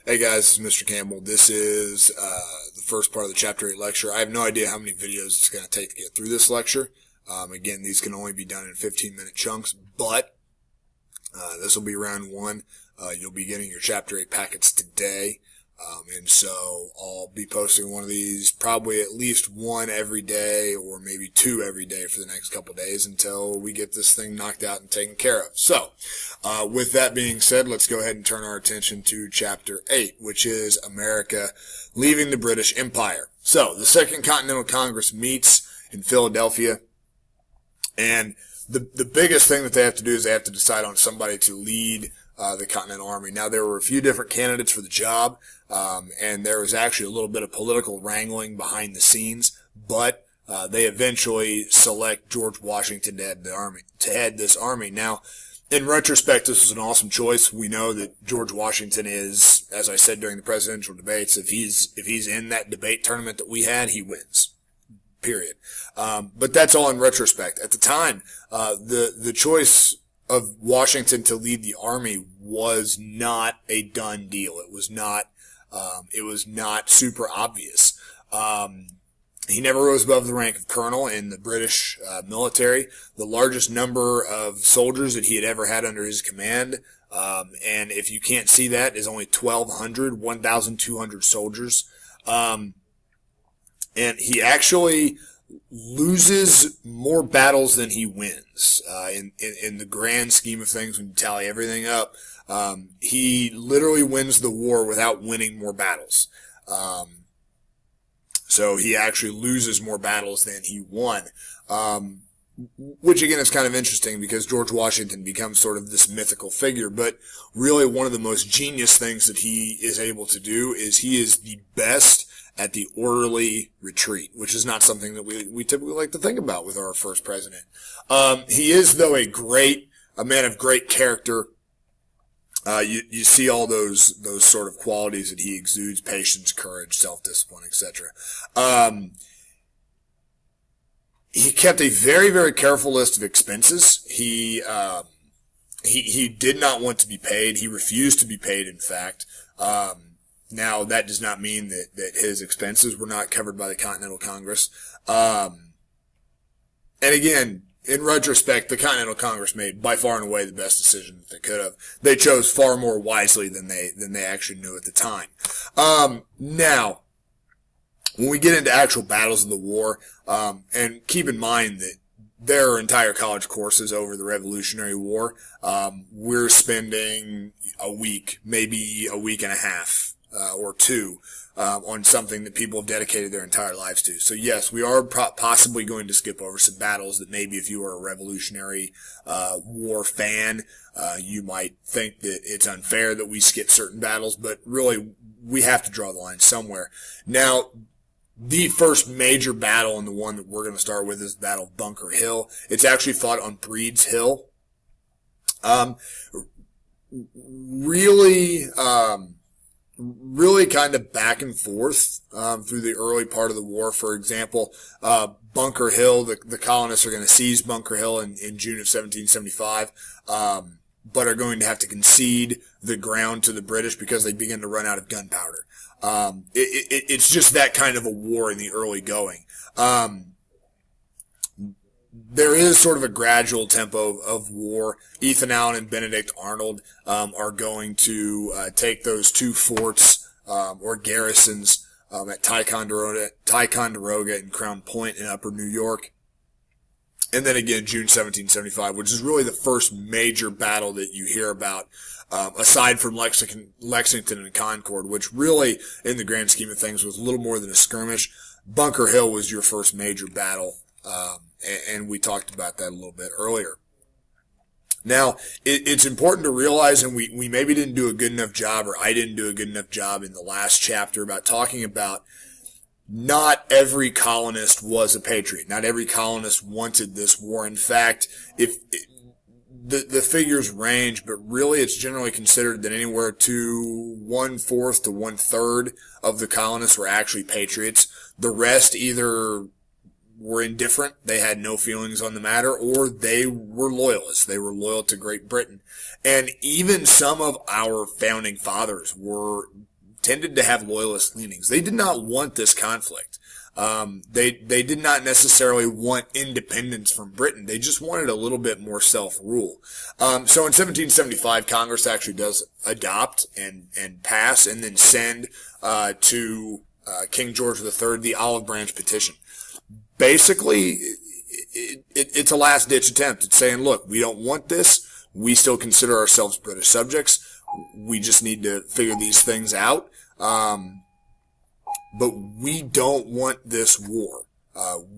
Hey guys, this is Mr. Campbell. This is the first part of the Chapter 8 lecture. I have no idea how many videos it's going to take to get through this lecture. Again, these can only be done in 15-minute chunks, but this will be round one. You'll be getting your Chapter 8 packets today. And so I'll be posting one of these probably at least one every day or maybe two every day for the next couple of days until we get this thing knocked out and taken care of. So, with that being said, let's go ahead and turn our attention to Chapter 8, which is America leaving the British Empire. So, the Second Continental Congress meets in Philadelphia, and the biggest thing that they have to do is they have to decide on somebody to lead the Continental Army. Now, there were a few different candidates for the job, and there was actually a little bit of political wrangling behind the scenes, but they eventually select George Washington to head this army. Now, in retrospect, this was an awesome choice. We know that George Washington is, as I said during the presidential debates, if he's in that debate tournament that we had, he wins. Period. But that's all in retrospect. At the time, the choice of Washington to lead the army was not a done deal. It was not super obvious. He never rose above the rank of colonel in the British military. The largest number of soldiers that he had ever had under his command, and if you can't see that, is only 1,200 soldiers. And he actually loses more battles than he wins. In the grand scheme of things, when you tally everything up, he literally wins the war without winning more battles. So he actually loses more battles than he won. Which again is kind of interesting because George Washington becomes sort of this mythical figure, but really one of the most genius things that he is able to do is he is the best at the orderly retreat, which is not something that we typically like to think about with our first president. He is, though, a man of great character. You see all those sort of qualities that he exudes: patience, courage, self-discipline, etc. He kept a very, very careful list of expenses. He did not want to be paid. He refused to be paid, in fact. Now, that does not mean that his expenses were not covered by the Continental Congress. And again, in retrospect, the Continental Congress made by far and away the best decision that they could have. They chose far more wisely than they actually knew at the time. Now, when we get into actual battles of the war, and keep in mind that there are entire college courses over the Revolutionary War, we're spending a week, maybe a week and a half, or two, on something that people have dedicated their entire lives to. So yes, we are possibly going to skip over some battles that maybe if you are a Revolutionary War fan, you might think that it's unfair that we skip certain battles, but really we have to draw the line somewhere. Now, the first major battle, and the one that we're going to start with, is the Battle of Bunker Hill. It's actually fought on Breed's Hill. Really kind of back and forth through the early part of the war. For example, Bunker Hill, the colonists are going to seize Bunker Hill in June of 1775, but are going to have to concede the ground to the British because they begin to run out of gunpowder. It's just that kind of a war in the early going. There is sort of a gradual tempo of war. Ethan Allen and Benedict Arnold are going to take those two forts or garrisons at Ticonderoga and Crown Point in Upper New York. And then again, June 1775, which is really the first major battle that you hear about, aside from Lexington and Concord, which really, in the grand scheme of things, was a little more than a skirmish. Bunker Hill was your first major battle, and we talked about that a little bit earlier. Now, it's important to realize, and we maybe didn't do a good enough job, or I didn't do a good enough job in the last chapter about talking about not every colonist was a patriot. Not every colonist wanted this war. In fact, the figures range, but really it's generally considered that anywhere to 1/4 to 1/3 of the colonists were actually patriots. The rest either were indifferent, they had no feelings on the matter, or they were loyalists. They were loyal to Great Britain. And even some of our founding fathers were tended to have loyalist leanings. They did not want this conflict. They did not necessarily want independence from Britain. They just wanted a little bit more self-rule. So in 1775, Congress actually does adopt and pass and then send to King George III the Olive Branch Petition. Basically, it's a last-ditch attempt. It's saying, look, we don't want this. We still consider ourselves British subjects. We just need to figure these things out. But we don't want this war.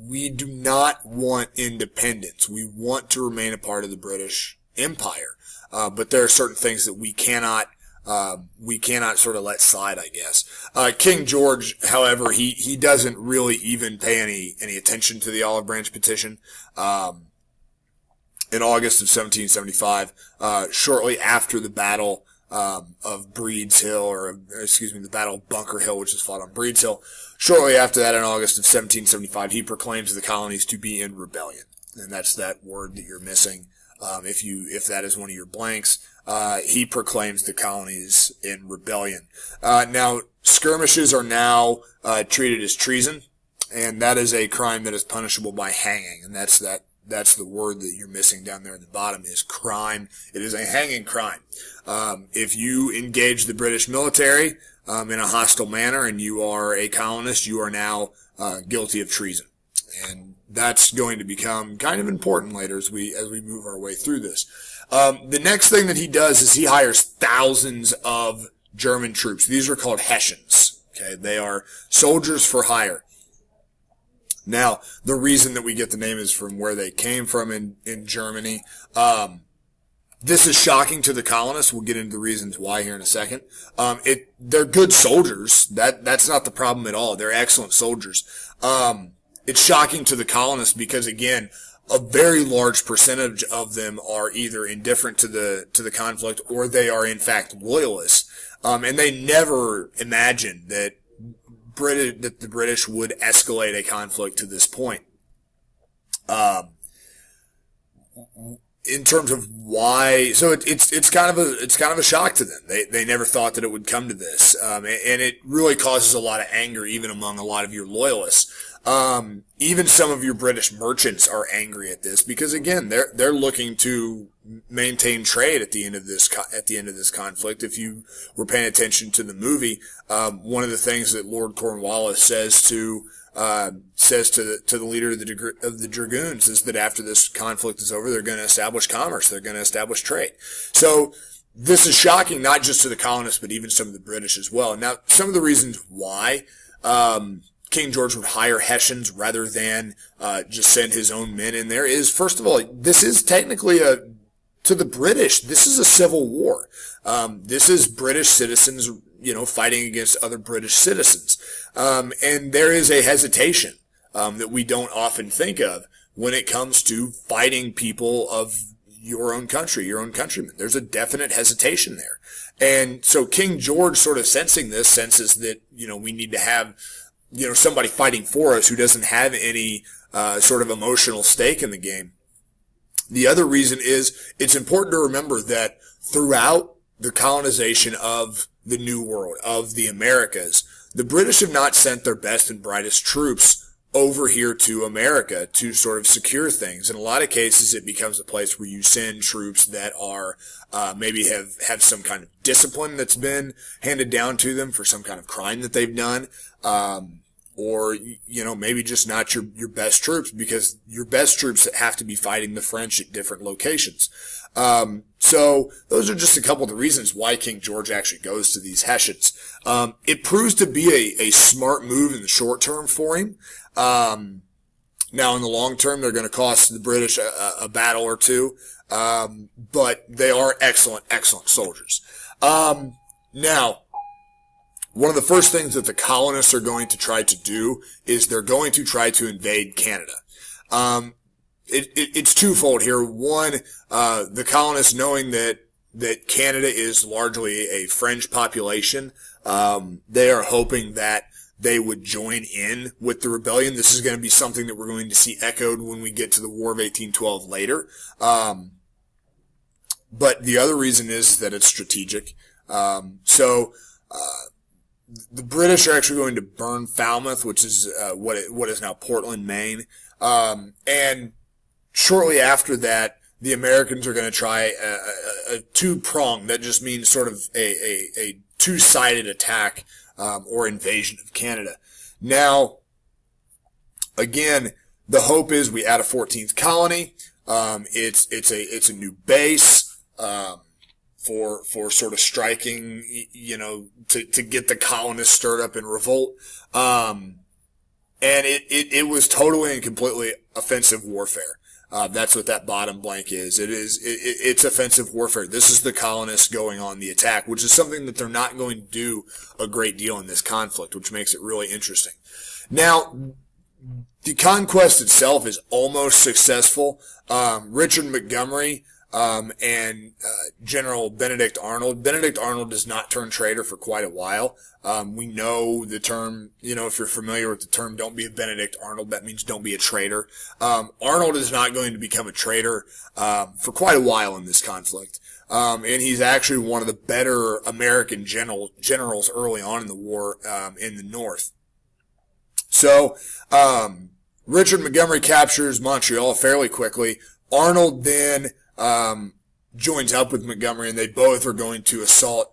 We do not want independence. We want to remain a part of the British Empire. But there are certain things that we cannot sort of let slide, I guess. King George, however, he doesn't really even pay any attention to the Olive Branch Petition. In August of 1775, shortly after the Battle of Breed's Hill, the Battle of Bunker Hill, which was fought on Breed's Hill. Shortly after that, in August of 1775, he proclaims the colonies to be in rebellion, and that's that word that you're missing. If that is one of your blanks, he proclaims the colonies in rebellion. Now, skirmishes are now treated as treason, and that is a crime that is punishable by hanging, and that's the word that you're missing down there at the bottom is crime. It is a hanging crime. If you engage the British military in a hostile manner and you are a colonist, you are now guilty of treason. And that's going to become kind of important later as we move our way through this. The next thing that he does is he hires thousands of German troops. These are called Hessians. Okay, they are soldiers for hire. Now, the reason that we get the name is from where they came from in Germany. This is shocking to the colonists. We'll get into the reasons why here in a second. They're good soldiers. That's not the problem at all. They're excellent soldiers. It's shocking to the colonists because, again, a very large percentage of them are either indifferent to the conflict or they are in fact loyalists. And they never imagined that the British would escalate a conflict to this point. In terms of why, so it's kind of a shock to them. They never thought that it would come to this, and it really causes a lot of anger even among a lot of your loyalists. Even some of your British merchants are angry at this because, again, they're looking to maintain trade at the end of this conflict. If you were paying attention to the movie, one of the things that Lord Cornwallis says to the leader of the dragoons is that after this conflict is over, they're going to establish commerce. They're going to establish trade. So this is shocking, not just to the colonists, but even some of the British as well. Now, some of the reasons why King George would hire Hessians rather than just send his own men in there is, first of all, this is technically to the British, this is a civil war. This is British citizens, fighting against other British citizens. And there is a hesitation that we don't often think of when it comes to fighting people of your own country, your own countrymen. There's a definite hesitation there. And so King George sort of senses that, we need to have somebody fighting for us who doesn't have any sort of emotional stake in the game. The other reason is it's important to remember that throughout the colonization of the New World, of the Americas, the British have not sent their best and brightest troops over here to America to sort of secure things. In a lot of cases, it becomes a place where you send troops that are maybe have some kind of discipline that's been handed down to them for some kind of crime that they've done. Or, maybe just not your best troops, because your best troops have to be fighting the French at different locations. So those are just a couple of the reasons why King George actually goes to these Hessians. It proves to be a smart move in the short term for him. Now in the long term, they're going to cost the British a battle or two. But they are excellent soldiers. Now, one of the first things that the colonists are going to try to do is they're going to try to invade Canada. It's twofold here. One, the colonists, knowing that Canada is largely a French population, they are hoping that they would join in with the rebellion. This is going to be something that we're going to see echoed when we get to the War of 1812 later. But the other reason is that it's strategic. the British are actually going to burn Falmouth, which is what is now Portland, Maine. And shortly after that, the Americans are going to try a two-prong. That just means sort of a two-sided attack or invasion of Canada. Now, again, the hope is we add a 14th colony. It's a new base for sort of striking, to get the colonists stirred up in revolt. And it was totally and completely offensive warfare. That's what that bottom blank is. It's offensive warfare. This is the colonists going on the attack, which is something that they're not going to do a great deal in this conflict, which makes it really interesting. Now, the conquest itself is almost successful. Richard Montgomery and General Benedict Arnold. Benedict Arnold does not turn traitor for quite a while. We know the term, if you're familiar with the term, don't be a Benedict Arnold, that means don't be a traitor. Arnold is not going to become a traitor for quite a while in this conflict. And he's actually one of the better American generals early on in the war in the North. So, Richard Montgomery captures Montreal fairly quickly. Arnold then joins up with Montgomery, and they both are going to assault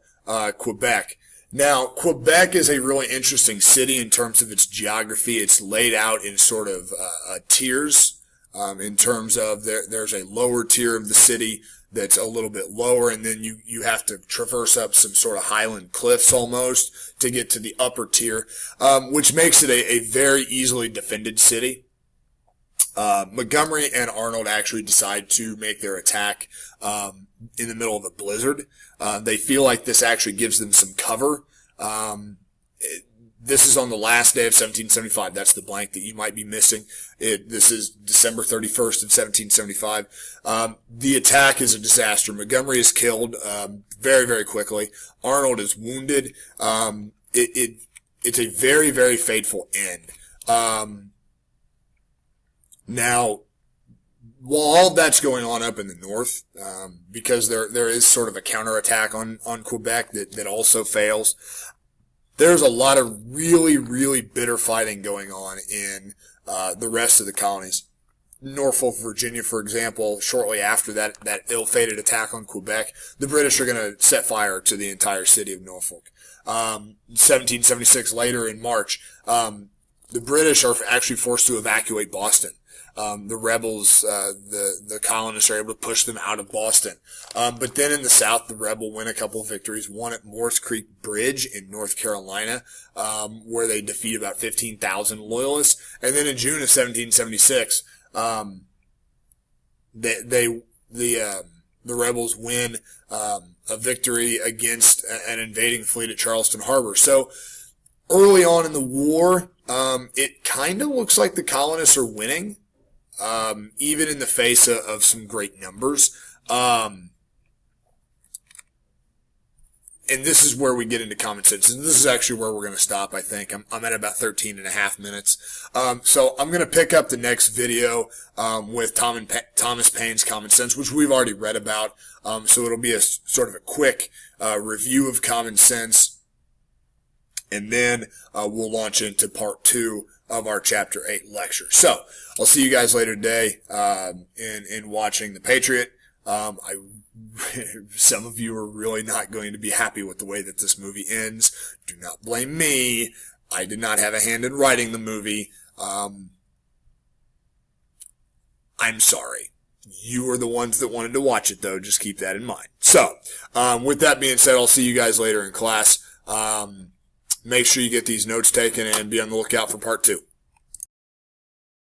Quebec. Now, Quebec is a really interesting city in terms of its geography. It's laid out in sort of tiers in terms of there's a lower tier of the city that's a little bit lower, and then you have to traverse up some sort of highland cliffs almost to get to the upper tier, which makes it a very easily defended city. Montgomery and Arnold actually decide to make their attack in the middle of a blizzard. They feel like this actually gives them some cover. This is on the last day of 1775. That's the blank that you might be missing. This is December 31st of 1775. The attack is a disaster. Montgomery is killed very, very quickly. Arnold is wounded. It's a very, very fateful end. Now, while all that's going on up in the north, because there is sort of a counterattack on Quebec that also fails, there's a lot of really, really bitter fighting going on in the rest of the colonies. Norfolk, Virginia, for example, shortly after that ill-fated attack on Quebec, the British are going to set fire to the entire city of Norfolk. 1776, later in March, the British are actually forced to evacuate Boston. The rebels, the colonists are able to push them out of Boston. But then in the South, the rebel win a couple of victories. One at Morse Creek Bridge in North Carolina, where they defeat about 15,000 loyalists. And then in June of 1776, the rebels win a victory against an invading fleet at Charleston Harbor. So early on in the war, it kind of looks like the colonists are winning. Even in the face of some great numbers. And this is where we get into common sense. And this is actually where we're going to stop, I think. I'm at about 13 and a half minutes. So I'm going to pick up the next video with Thomas Paine's Common Sense, which we've already read about. So it'll be a sort of a quick review of Common Sense. And then we'll launch into part 2 of our Chapter 8 lecture. So I'll see you guys later today in watching The Patriot. Some of you are really not going to be happy with the way that this movie ends. Do not blame me. I did not have a hand in writing the movie. I'm sorry. You are the ones that wanted to watch it, though. Just keep that in mind. So, with that being said, I'll see you guys later in class. Make sure you get these notes taken and be on the lookout for part 2.